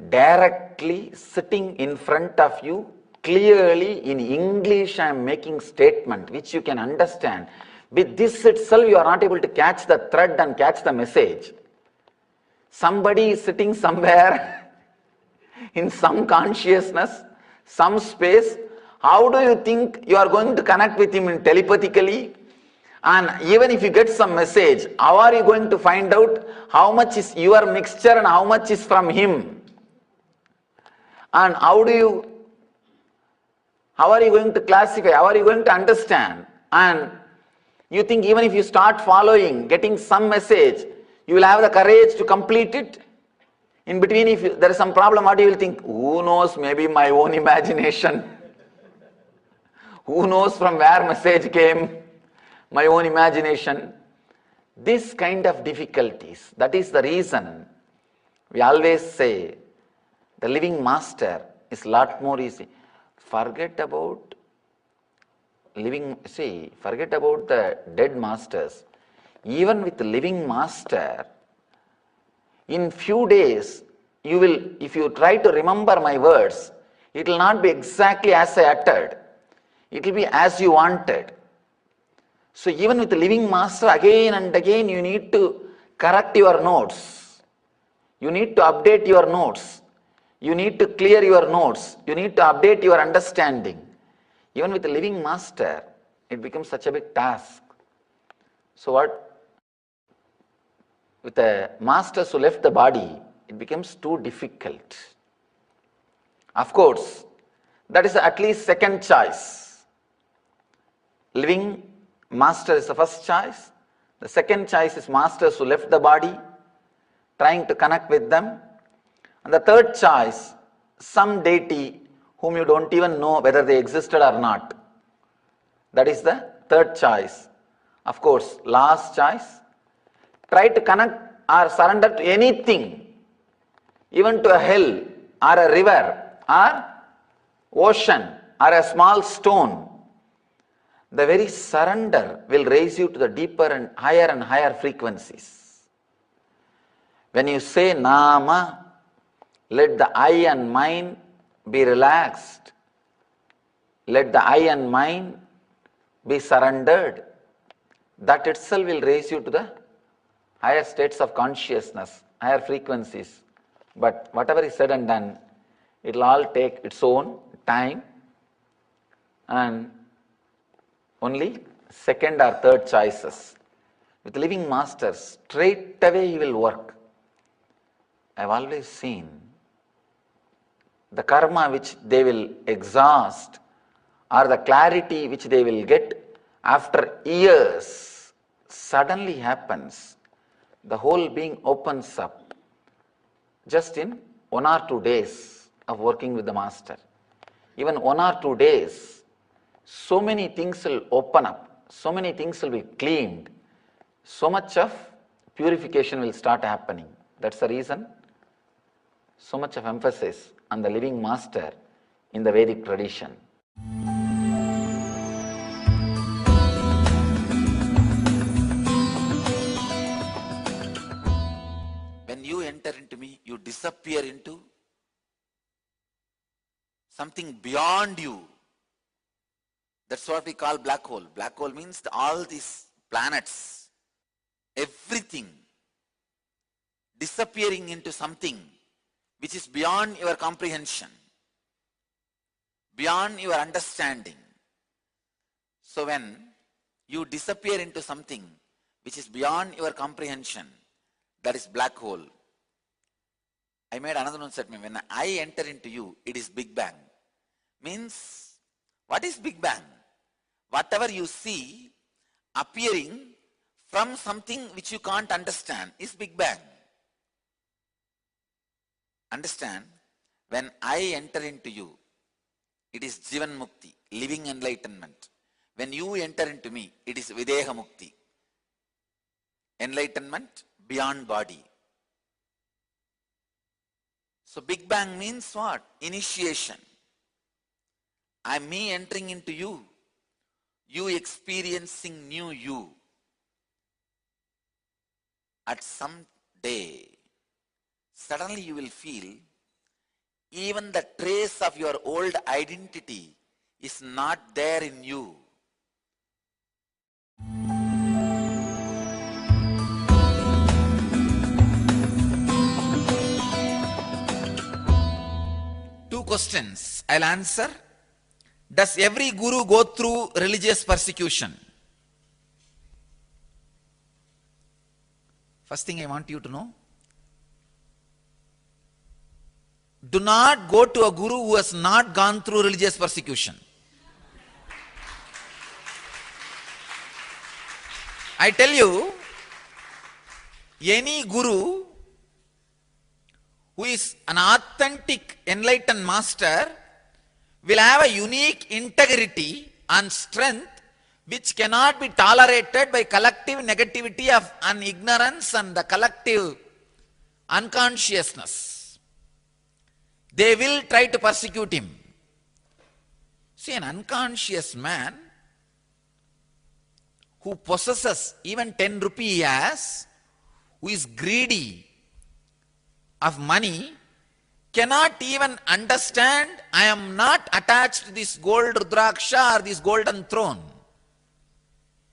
directly sitting in front of you, clearly in English I am making statement which you can understand. With this itself you are not able to catch the thread and catch the message. Somebody is sitting somewhere in some consciousness, some space. How do you think you are going to connect with him telepathically? And even if you get some message, how are you going to find out how much is your mixture and how much is from him? And how are you going to classify? How are you going to understand? And you think even if you start following, getting some message, you will have the courage to complete it? In between, if there is some problem, what do you will think? Who knows, maybe my own imagination. Who knows from where message came? My own imagination. This kind of difficulties, that is the reason we always say the living master is a lot more easy. Forget about forget about the dead masters. Even with the living master, in few days, you will, if you try to remember my words, it will not be exactly as I uttered. It will be as you wanted. So even with the living master, again and again, you need to correct your notes. You need to update your notes. You need to clear your notes. You need to update your understanding. Even with the living master, it becomes such a big task. So what? With the masters who left the body, it becomes too difficult. Of course, that is at least second choice. Living master is the first choice. The second choice is masters who left the body, trying to connect with them. And the third choice, some deity whom you don't even know whether they existed or not. That is the third choice. Of course, last choice, try to connect or surrender to anything, even to a hell or a river or ocean or a small stone. The very surrender will raise you to the deeper and higher frequencies. When you say Nama, let the I and mind be relaxed. Let the I and mind be surrendered. That itself will raise you to the higher states of consciousness, higher frequencies. But whatever is said and done, it will all take its own time, and only second or third choices. With living masters, straight away he will work. I have always seen the karma which they will exhaust or the clarity which they will get after years suddenly happens. The whole being opens up just in 1 or 2 days of working with the master. Even 1 or 2 days, so many things will open up, so many things will be cleaned, so much of purification will start happening. That's the reason so much of emphasis on the living master in the Vedic tradition. When you enter into me, you disappear into something beyond you. That's what we call black hole. Black hole means all these planets, everything disappearing into something which is beyond your comprehension, beyond your understanding. So when you disappear into something which is beyond your comprehension, that is black hole. I made another one statement. When I enter into you, it is Big Bang. Means, what is Big Bang? Whatever you see appearing from something which you can't understand is Big Bang. Understand? When I enter into you, it is Jivan Mukti, living enlightenment. When you enter into me, it is Videha Mukti, enlightenment beyond body. So Big Bang means what? Initiation. Me entering into you, you experiencing new you. At some day, suddenly you will feel even the trace of your old identity is not there in you. questions I'll answer. Does every guru go through religious persecution? First thing I want you to know. Do not go to a guru who has not gone through religious persecution. I tell you, any guru who is an authentic enlightened master will have a unique integrity and strength which cannot be tolerated by collective negativity of an ignorance and the collective unconsciousness. They will try to persecute him. See, an unconscious man who possesses even 10 rupee he has, who is greedy of money, cannot even understand, I am not attached to this gold rudraksha or this golden throne.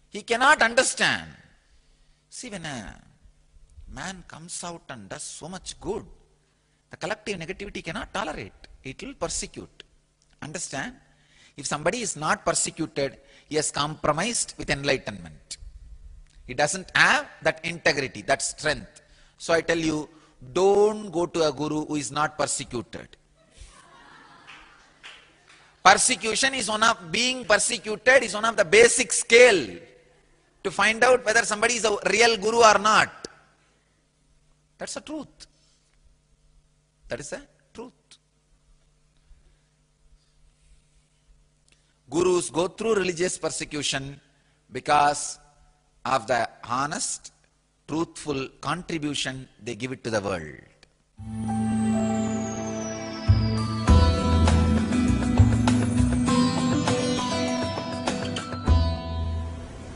He cannot understand. See, when a man comes out and does so much good, the collective negativity cannot tolerate. It will persecute. Understand? If somebody is not persecuted, he has compromised with enlightenment. He doesn't have that integrity, that strength. So I tell you, don't go to a guru who is not persecuted. Persecution is being persecuted is one of the basic scale to find out whether somebody is a real guru or not. That's the truth. That is the truth. Gurus go through religious persecution because of the honest, truthful contribution they give it to the world.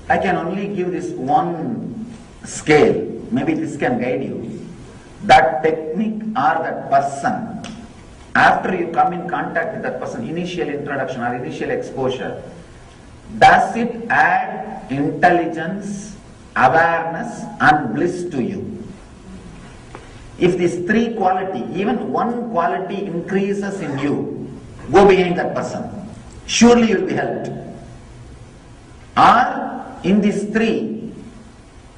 I can only give this one scale, maybe this can guide you. That technique or that person, after you come in contact with that person, initial introduction or initial exposure, does it add intelligence, awareness and bliss to you? If these three quality, even one quality increases in you, go behind that person. Surely you will be helped. Or in these three,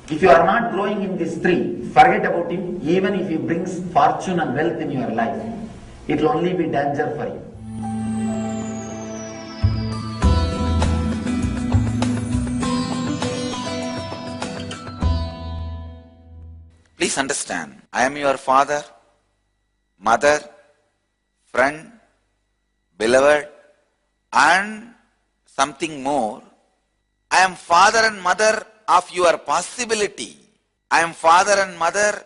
if you are not growing in these three, forget about him. Even if he brings fortune and wealth in your life, it will only be danger for you. Please understand, I am your father, mother, friend, beloved, and something more. I am father and mother of your possibility. I am father and mother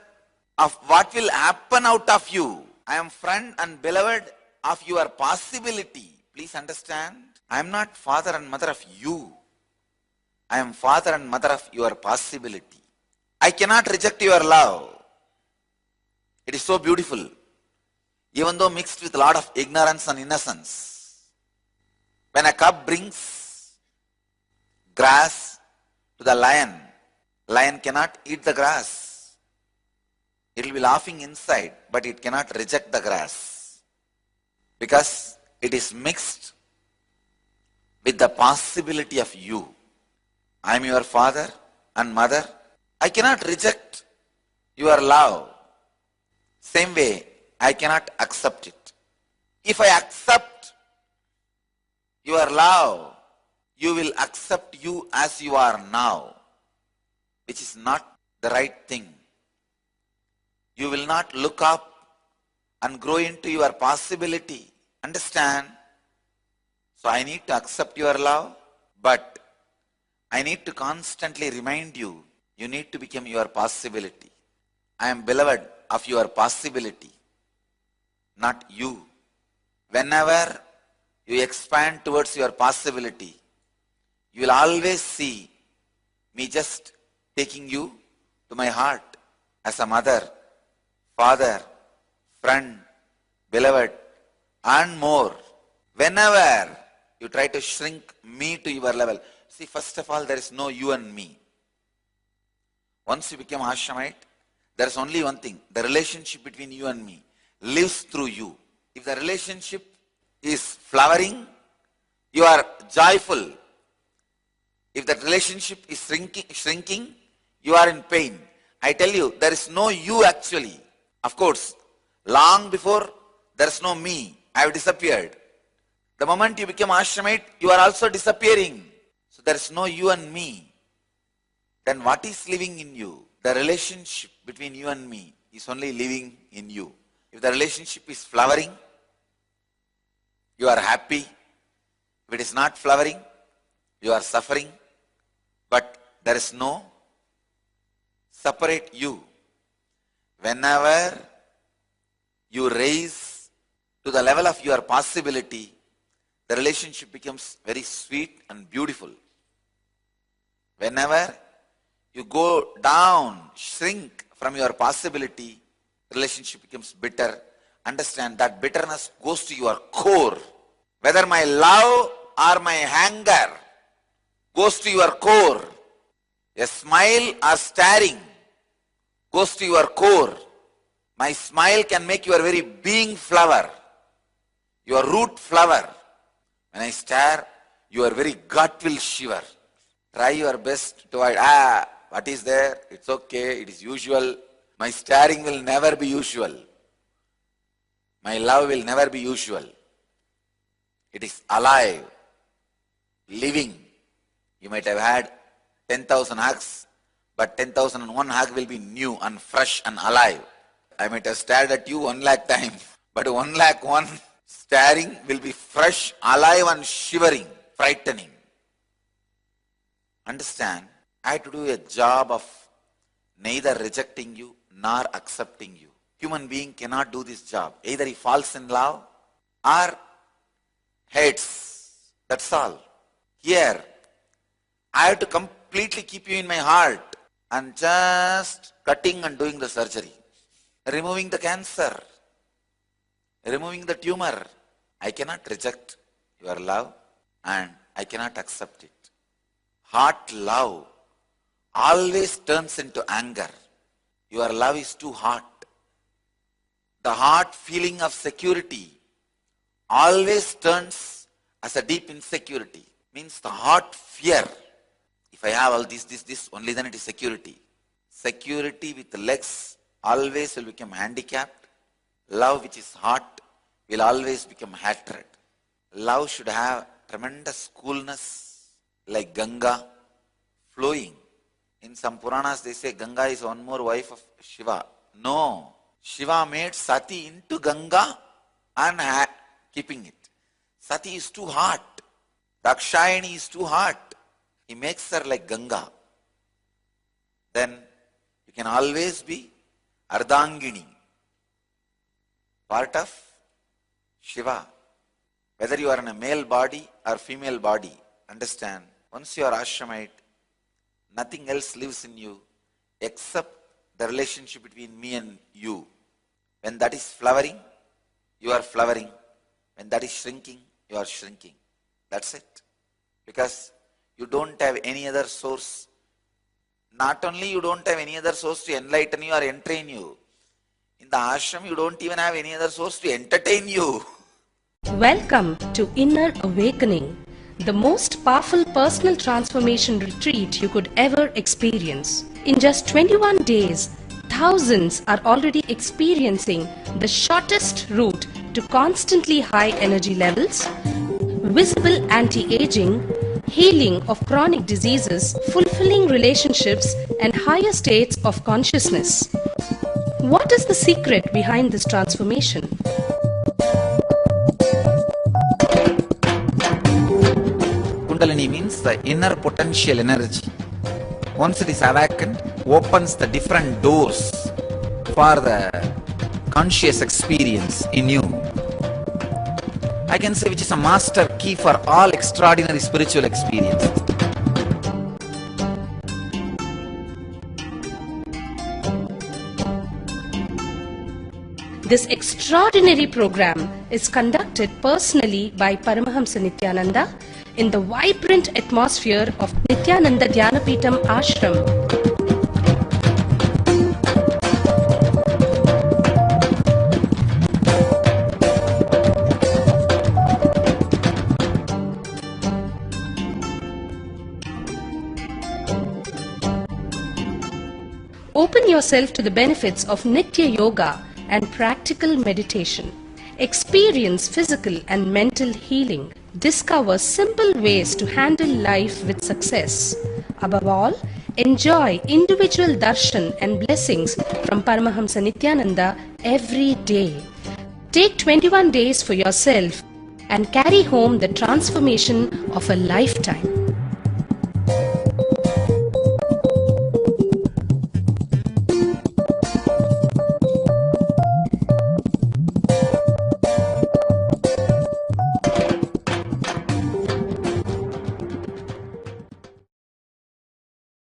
of what will happen out of you. I am friend and beloved of your possibility. Please understand, I am not father and mother of you. I am father and mother of your possibility. I cannot reject your love. It is so beautiful, even though mixed with a lot of ignorance and innocence. When a cub brings grass to the lion, lion cannot eat the grass. It will be laughing inside, but it cannot reject the grass because it is mixed with the possibility of you. I am your father and mother. I cannot reject your love. Same way, I cannot accept it. If I accept your love, you will accept you as you are now, which is not the right thing. You will not look up and grow into your possibility. Understand? So I need to accept your love, but I need to constantly remind you, you need to become your possibility. I am beloved of your possibility, not you. Whenever you expand towards your possibility, you will always see me just taking you to my heart as a mother, father, friend, beloved, and more. Whenever you try to shrink me to your level, see, first of all, there is no you and me. Once you become Ashramite, there is only one thing. The relationship between you and me lives through you. If the relationship is flowering, you are joyful. If that relationship is shrinking, you are in pain. I tell you, there is no you actually. Of course, long before there is no me. I have disappeared. The moment you become ashramite, you are also disappearing. So there is no you and me. Then what is living in you? The relationship between you and me is only living in you. If the relationship is flowering, you are happy. If it is not flowering, you are suffering. But there is no separate you. Whenever you raise to the level of your possibility, the relationship becomes very sweet and beautiful. Whenever you go down, shrink from your possibility, the relationship becomes bitter. Understand that bitterness goes to your core. Whether my love or my anger goes to your core. A smile or staring goes to your core. My smile can make your very being flower, your root flower. When I stare, your very gut will shiver. Try your best to avoid, what is there? It's okay, it is usual. My staring will never be usual. My love will never be usual. It is alive, living. You might have had 10,000 hugs, but 10,001 hug will be new and fresh and alive. I might have stared at you 1 lakh times, but 1,00,001 staring will be fresh, alive and shivering, frightening. Understand, I have to do a job of neither rejecting you nor accepting you. Human being cannot do this job. Either he falls in love or hates. That's all. Here, I have to completely keep you in my heart and just cutting and doing the surgery. Removing the cancer. Removing the tumor. I cannot reject your love and I cannot accept it. Hot love always turns into anger. Your love is too hot. The hot feeling of security always turns as a deep insecurity. Means the hot fear. If I have all this, only then it is security. Security with legs always will become handicapped. Love which is hot will always become hatred. Love should have tremendous coolness like Ganga flowing. In some Puranas they say Ganga is one more wife of Shiva. No. Shiva made Sati into Ganga and keeping it. Sati is too hot. Dakshayani is too hot. He makes her like Ganga. Then you can always be Ardhangini, part of Shiva. Whether you are in a male body or female body, understand, once you are ashramite, nothing else lives in you except the relationship between me and you. When that is flowering, you are flowering. When that is shrinking, you are shrinking. That's it. Because you don't have any other source. Not only you don't have any other source to enlighten you or entrain you. In the ashram, you don't even have any other source to entertain you. Welcome to Inner Awakening, the most powerful personal transformation retreat you could ever experience. In just 21 days, thousands are already experiencing the shortest route to constantly high energy levels, visible anti-aging, healing of chronic diseases, fulfilling relationships, and higher states of consciousness. What is the secret behind this transformation? Kundalini means the inner potential energy. Once it is awakened, opens the different doors for the conscious experience in you. I can say which is a master key for all extraordinary spiritual experiences. This extraordinary program is conducted personally by Paramahamsa Nithyananda in the vibrant atmosphere of Nithyananda Dhyanapitham Ashram. Open yourself to the benefits of Nitya Yoga and practical meditation. Experience physical and mental healing. Discover simple ways to handle life with success. Above all, enjoy individual darshan and blessings from Paramahamsa Nithyananda every day. Take 21 days for yourself and carry home the transformation of a lifetime.